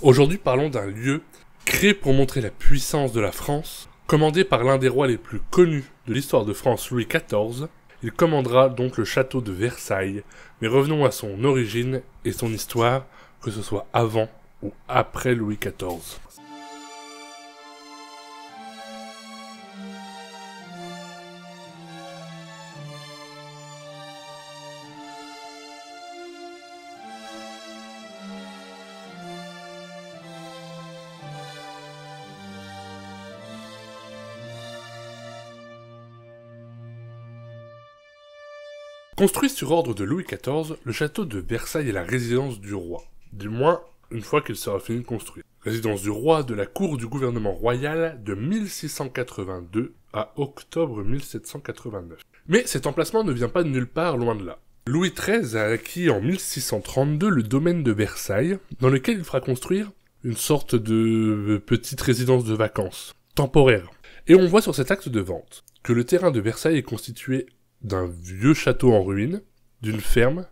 Aujourd'hui, parlons d'un lieu créé pour montrer la puissance de la France, commandé par l'un des rois les plus connus de l'histoire de France, Louis XIV. Il commandera donc le château de Versailles, mais revenons à son origine et son histoire, que ce soit avant ou après Louis XIV. Construit sur ordre de Louis XIV, le château de Versailles est la résidence du roi, du moins une fois qu'il sera fini de construire. Résidence du roi de la cour du gouvernement royal de 1682 à octobre 1789. Mais cet emplacement ne vient pas de nulle part, loin de là. Louis XIII a acquis en 1632 le domaine de Versailles, dans lequel il fera construire une sorte de petite résidence de vacances, temporaire. Et on voit sur cet acte de vente que le terrain de Versailles est constitué d'un vieux château en ruine, d'une ferme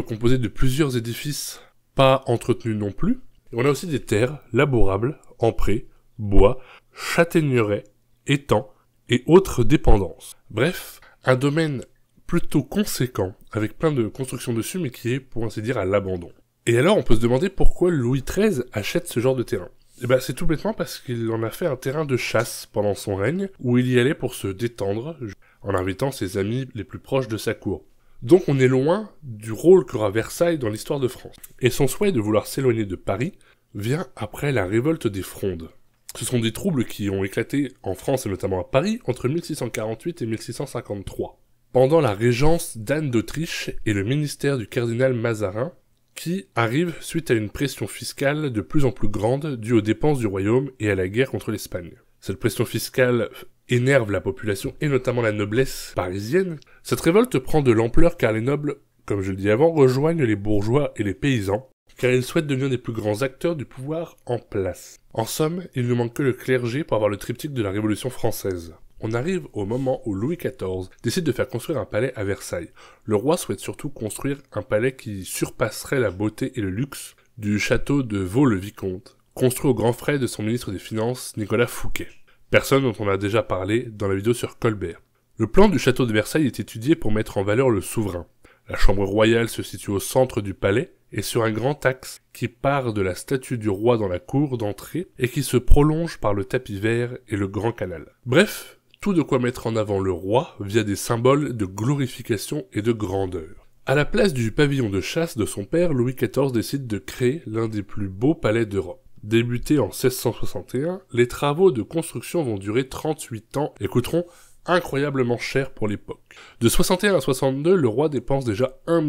composée de plusieurs édifices pas entretenus non plus. Et on a aussi des terres labourables, en prés, bois, châtaigneraies, étangs et autres dépendances. Bref, un domaine plutôt conséquent, avec plein de constructions dessus, mais qui est, pour ainsi dire, à l'abandon. Et alors, on peut se demander pourquoi Louis XIII achète ce genre de terrain. Et ben, c'est tout bêtement parce qu'il en a fait un terrain de chasse pendant son règne, où il y allait pour se détendre, en invitant ses amis les plus proches de sa cour. Donc on est loin du rôle qu'aura Versailles dans l'histoire de France. Et son souhait de vouloir s'éloigner de Paris vient après la révolte des Frondes. Ce sont des troubles qui ont éclaté en France et notamment à Paris entre 1648 et 1653. Pendant la régence d'Anne d'Autriche et le ministère du cardinal Mazarin, qui arrive suite à une pression fiscale de plus en plus grande due aux dépenses du royaume et à la guerre contre l'Espagne. Cette pression fiscale énerve la population et notamment la noblesse parisienne. Cette révolte prend de l'ampleur car les nobles, comme je le dis avant, rejoignent les bourgeois et les paysans, car ils souhaitent devenir des plus grands acteurs du pouvoir en place. En somme, il ne manque que le clergé pour avoir le triptyque de la Révolution française. On arrive au moment où Louis XIV décide de faire construire un palais à Versailles. Le roi souhaite surtout construire un palais qui surpasserait la beauté et le luxe du château de Vaux-le-Vicomte, construit aux grands frais de son ministre des Finances, Nicolas Fouquet. Personne dont on a déjà parlé dans la vidéo sur Colbert. Le plan du château de Versailles est étudié pour mettre en valeur le souverain. La chambre royale se situe au centre du palais et sur un grand axe qui part de la statue du roi dans la cour d'entrée et qui se prolonge par le tapis vert et le grand canal. Bref, tout de quoi mettre en avant le roi via des symboles de glorification et de grandeur. À la place du pavillon de chasse de son père, Louis XIV décide de créer l'un des plus beaux palais d'Europe. Débutés en 1661, les travaux de construction vont durer 38 ans et coûteront incroyablement cher pour l'époque. De 61 à 62, le roi dépense déjà 1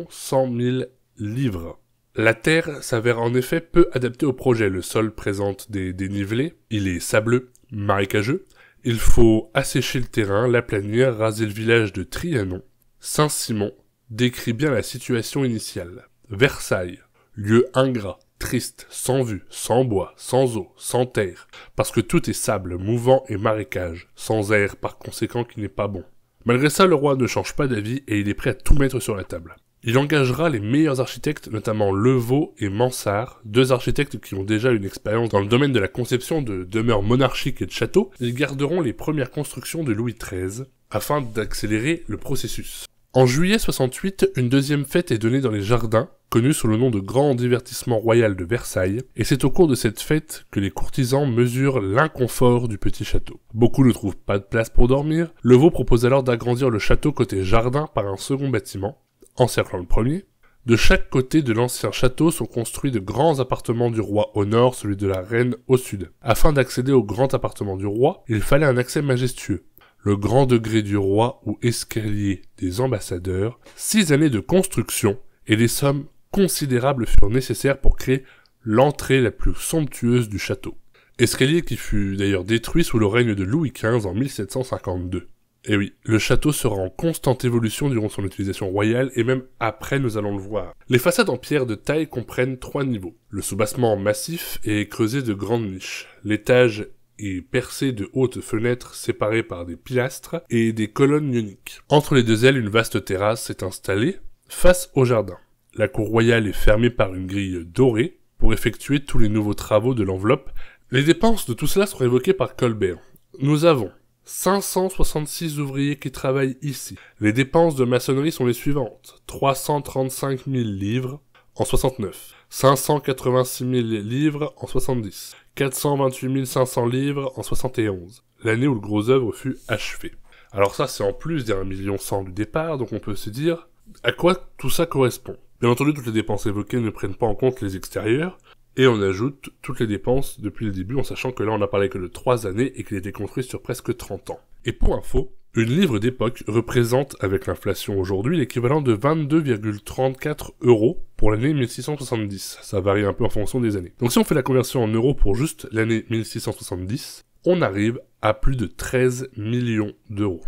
100 000 livres. La terre s'avère en effet peu adaptée au projet. Le sol présente des dénivelés, il est sableux, marécageux. Il faut assécher le terrain, l'aplanir, raser le village de Trianon. Saint-Simon décrit bien la situation initiale. Versailles, lieu ingrat, triste, sans vue, sans bois, sans eau, sans terre, parce que tout est sable, mouvant et marécage, sans air par conséquent qui n'est pas bon. Malgré ça, le roi ne change pas d'avis et il est prêt à tout mettre sur la table. Il engagera les meilleurs architectes, notamment Levaux et Mansart, deux architectes qui ont déjà une expérience dans le domaine de la conception de demeures monarchiques et de châteaux. Ils garderont les premières constructions de Louis XIII, afin d'accélérer le processus. En juillet 68, une deuxième fête est donnée dans les jardins, connue sous le nom de Grand Divertissement Royal de Versailles, et c'est au cours de cette fête que les courtisans mesurent l'inconfort du petit château. Beaucoup ne trouvent pas de place pour dormir. Levaux propose alors d'agrandir le château côté jardin par un second bâtiment, encerclant le premier. De chaque côté de l'ancien château sont construits de grands appartements du roi au nord, celui de la reine au sud. Afin d'accéder au grand appartement du roi, il fallait un accès majestueux. Le grand degré du roi ou escalier des ambassadeurs, 6 années de construction et des sommes considérables furent nécessaires pour créer l'entrée la plus somptueuse du château. Escalier qui fut d'ailleurs détruit sous le règne de Louis XV en 1752. Et oui, le château sera en constante évolution durant son utilisation royale et même après nous allons le voir. Les façades en pierre de taille comprennent 3 niveaux. Le soubassement massif est creusé de grandes niches. L'étage est percé de hautes fenêtres séparées par des pilastres et des colonnes ioniques. Entre les deux ailes, une vaste terrasse s'est installée face au jardin. La cour royale est fermée par une grille dorée pour effectuer tous les nouveaux travaux de l'enveloppe. Les dépenses de tout cela sont évoquées par Colbert. Nous avons 566 ouvriers qui travaillent ici. Les dépenses de maçonnerie sont les suivantes. 335 000 livres en 69, 586 000 livres en 70, 428 500 livres en 71, l'année où le gros œuvre fut achevé. Alors ça, c'est en plus des 1,1 million du départ, donc on peut se dire à quoi tout ça correspond. Bien entendu, toutes les dépenses évoquées ne prennent pas en compte les extérieurs, et on ajoute toutes les dépenses depuis le début, en sachant que là on a parlé que de 3 années et qu'il a été construit sur presque 30 ans. Et pour info, une livre d'époque représente, avec l'inflation aujourd'hui, l'équivalent de 22,34 € pour l'année 1670. Ça varie un peu en fonction des années. Donc si on fait la conversion en euros pour juste l'année 1670, on arrive à plus de 13 millions d'euros.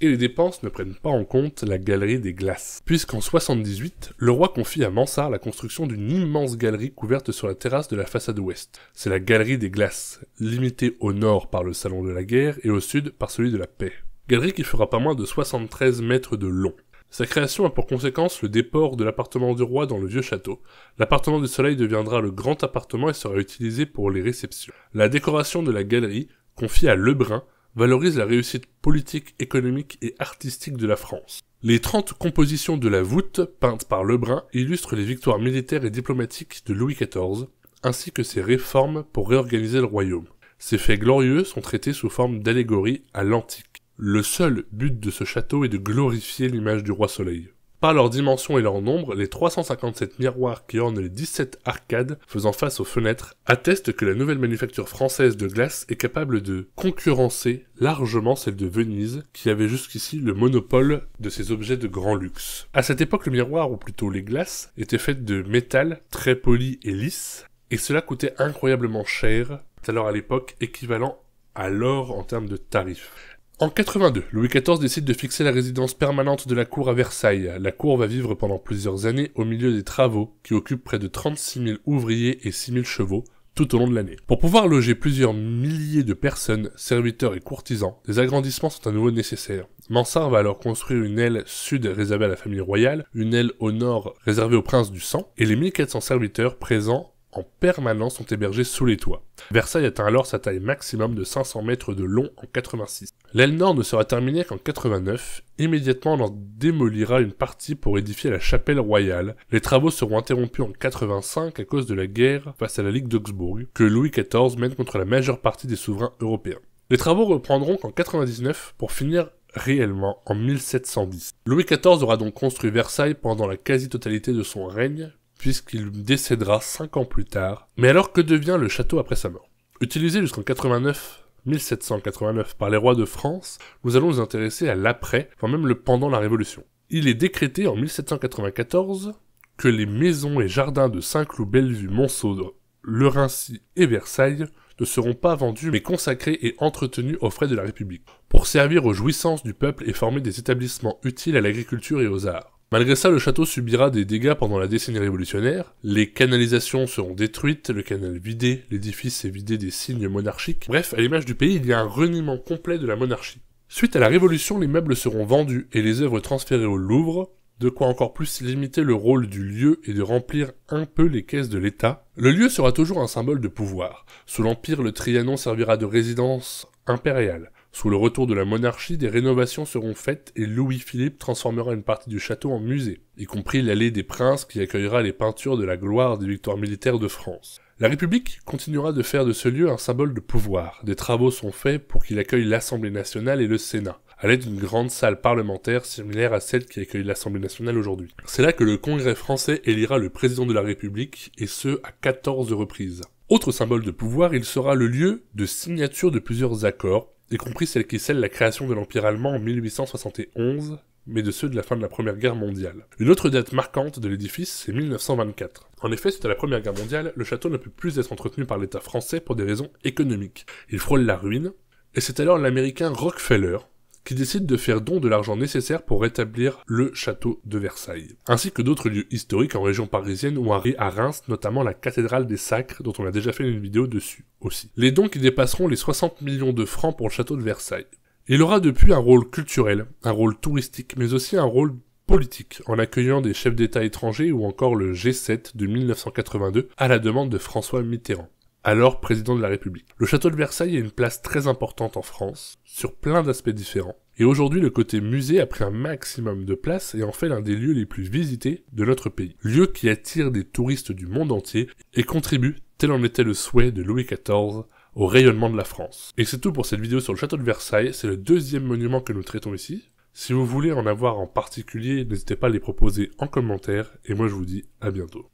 Et les dépenses ne prennent pas en compte la galerie des glaces, puisqu'en 78, le roi confie à Mansart la construction d'une immense galerie couverte sur la terrasse de la façade ouest. C'est la galerie des glaces, limitée au nord par le salon de la guerre et au sud par celui de la paix. Galerie qui fera pas moins de 73 mètres de long. Sa création a pour conséquence le déport de l'appartement du roi dans le vieux château. L'appartement du soleil deviendra le grand appartement et sera utilisé pour les réceptions. La décoration de la galerie, confiée à Lebrun, valorise la réussite politique, économique et artistique de la France. Les 30 compositions de la voûte, peintes par Lebrun, illustrent les victoires militaires et diplomatiques de Louis XIV, ainsi que ses réformes pour réorganiser le royaume. Ces faits glorieux sont traités sous forme d'allégorie à l'antique. Le seul but de ce château est de glorifier l'image du roi soleil. Par leur dimension et leur nombre, les 357 miroirs qui ornent les 17 arcades faisant face aux fenêtres attestent que la nouvelle manufacture française de glace est capable de concurrencer largement celle de Venise, qui avait jusqu'ici le monopole de ces objets de grand luxe. À cette époque, le miroir, ou plutôt les glaces, étaient faites de métal très poli et lisse, et cela coûtait incroyablement cher, alors à l'époque équivalent à l'or en termes de tarifs. En 82, Louis XIV décide de fixer la résidence permanente de la cour à Versailles. La cour va vivre pendant plusieurs années au milieu des travaux qui occupent près de 36 000 ouvriers et 6 000 chevaux tout au long de l'année. Pour pouvoir loger plusieurs milliers de personnes, serviteurs et courtisans, des agrandissements sont à nouveau nécessaires. Mansart va alors construire une aile sud réservée à la famille royale, une aile au nord réservée aux princes du sang, et les 1400 serviteurs présents en permanence sont hébergés sous les toits. Versailles atteint alors sa taille maximum de 500 mètres de long en 86. L'aile nord ne sera terminée qu'en 89. Immédiatement, on en démolira une partie pour édifier la chapelle royale. Les travaux seront interrompus en 85 à cause de la guerre face à la Ligue d'Augsbourg, que Louis XIV mène contre la majeure partie des souverains européens. Les travaux reprendront qu'en 99 pour finir réellement en 1710. Louis XIV aura donc construit Versailles pendant la quasi-totalité de son règne, puisqu'il décédera 5 ans plus tard. Mais alors que devient le château après sa mort? Utilisé jusqu'en 1789 par les rois de France, nous allons nous intéresser à l'après, enfin même le pendant la Révolution. Il est décrété en 1794 que les maisons et jardins de Saint-Cloud, Bellevue, Monceau, Le Rincy et Versailles ne seront pas vendus mais consacrés et entretenus aux frais de la République, pour servir aux jouissances du peuple et former des établissements utiles à l'agriculture et aux arts. Malgré ça, le château subira des dégâts pendant la décennie révolutionnaire, les canalisations seront détruites, le canal vidé, l'édifice est vidé des signes monarchiques, bref, à l'image du pays, il y a un reniement complet de la monarchie. Suite à la Révolution, les meubles seront vendus et les œuvres transférées au Louvre, de quoi encore plus limiter le rôle du lieu et de remplir un peu les caisses de l'État. Le lieu sera toujours un symbole de pouvoir. Sous l'Empire, le Trianon servira de résidence impériale. Sous le retour de la monarchie, des rénovations seront faites et Louis-Philippe transformera une partie du château en musée, y compris l'allée des Princes qui accueillera les peintures de la gloire des victoires militaires de France. La République continuera de faire de ce lieu un symbole de pouvoir. Des travaux sont faits pour qu'il accueille l'Assemblée nationale et le Sénat, à l'aide d'une grande salle parlementaire similaire à celle qui accueille l'Assemblée nationale aujourd'hui. C'est là que le Congrès français élira le président de la République, et ce, à 14 reprises. Autre symbole de pouvoir, il sera le lieu de signature de plusieurs accords, y compris celle qui scelle la création de l'Empire allemand en 1871, mais de ceux de la fin de la Première Guerre mondiale. Une autre date marquante de l'édifice, c'est 1924. En effet, suite à la Première Guerre mondiale, le château ne peut plus être entretenu par l'État français pour des raisons économiques. Il frôle la ruine, et c'est alors l'Américain Rockefeller qui décide de faire don de l'argent nécessaire pour rétablir le château de Versailles, ainsi que d'autres lieux historiques en région parisienne ou à Reims, notamment la cathédrale des Sacres, dont on a déjà fait une vidéo dessus aussi. Les dons qui dépasseront les 60 millions de francs pour le château de Versailles. Il aura depuis un rôle culturel, un rôle touristique, mais aussi un rôle politique, en accueillant des chefs d'État étrangers ou encore le G7 de 1982 à la demande de François Mitterrand, alors président de la République. Le château de Versailles a une place très importante en France, sur plein d'aspects différents, et aujourd'hui le côté musée a pris un maximum de place et en fait l'un des lieux les plus visités de notre pays. Lieu qui attire des touristes du monde entier et contribue, tel en était le souhait de Louis XIV, au rayonnement de la France. Et c'est tout pour cette vidéo sur le château de Versailles, c'est le deuxième monument que nous traitons ici. Si vous voulez en avoir en particulier, n'hésitez pas à les proposer en commentaire, et moi je vous dis à bientôt.